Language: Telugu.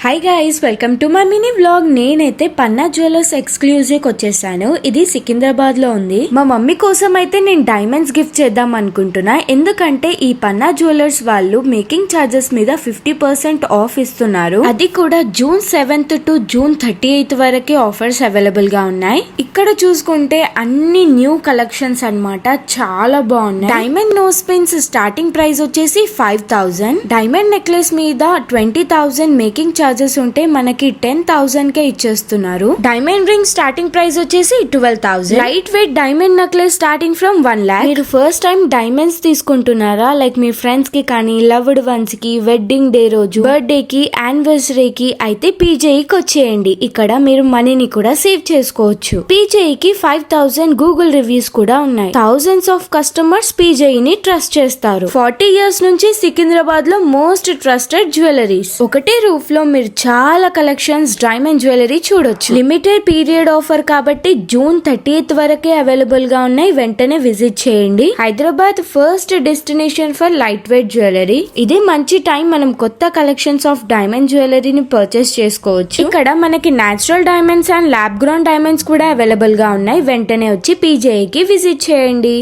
Hi guys, welcome to my mini vlog. నేనైతే పన్నా జ్యువెలర్స్ ఎక్స్క్లూజివ్ వచ్చేసాను. ఇది సికింద్రాబాద్ లో ఉంది. మా మమ్మీ కోసం అయితే నేను డైమండ్స్ గిఫ్ట్ చేద్దాం అనుకుంటున్నా. ఎందుకంటే ఈ పన్నా జ్యువెలర్స్ వాళ్ళు మేకింగ్ చార్జెస్ మీద 50% ఆఫ్ ఇస్తున్నారు. అది కూడా జూన్ 7th టు జూన్ 38 వరకే ఆఫర్స్ అవైలబుల్ గా ఉన్నాయి. ఇక్కడ చూసుకుంటే అన్ని న్యూ కలెక్షన్స్ అన్నమాట, చాలా బాగున్నాయి. Diamond nose pins starting price వచ్చేసి 5000. డైమండ్ నెక్లెస్ మీద 20,000 మేకింగ్ చార్జెస్ ఉంటే మనకి 10,000 కే ఇచ్చేస్తున్నారు. డైమండ్ రింగ్ స్టార్టింగ్ ప్రైస్ వచ్చేసి 12,000. Light weight diamond necklace starting from 1 lakh. మీరు ఫస్ట్ టైం డైమండ్స్ తీసుకుంటున్నారా? లైక్ మీ ఫ్రెండ్స్ కి కానీ, లవ్డ్ వన్స్ కి, వెడ్డింగ్ డే రోజు, బర్త్డే కి, యానివర్సరీకి అయితే పీజేఈకి వచ్చేయండి. ఇక్కడ మీరు మనీని కూడా సేవ్ చేసుకోవచ్చు. పీజేఈకి 5,000 గూగుల్ రివ్యూస్ కూడా ఉన్నాయి. థౌజండ్స్ ఆఫ్ కస్టమర్స్ పీజేఈని ట్రస్ట్ చేస్తారు. 40 years నుంచి సికింద్రాబాద్ లో మోస్ట్ ట్రస్టెడ్ జ్యువెలరీస్. ఒకటే రూఫ్ లో మీరు చాలా కలెక్షన్స్ డైమండ్ జ్యువెలరీ చూడొచ్చు. లిమిటెడ్ పీరియడ్ ఆఫర్ కాబట్టి జూన్ 30th వరకే అవైలబుల్ గా ఉన్నాయి. వెంటనే విజిట్ చేయండి. Hyderabad first destination for light weight jewellery. ఇది మంచి టైం మనం కొత్త కలెక్షన్స్ ఆఫ్ డైమండ్ జ్యువెలరీని పర్చేస్ చేసుకోవచ్చు. ఇక్కడ మనకి natural diamonds and lab ground diamonds కూడా అవైలబుల్ గా ఉన్నాయి. వెంటనే వచ్చి పీజేఈకి విజిట్ చేయండి.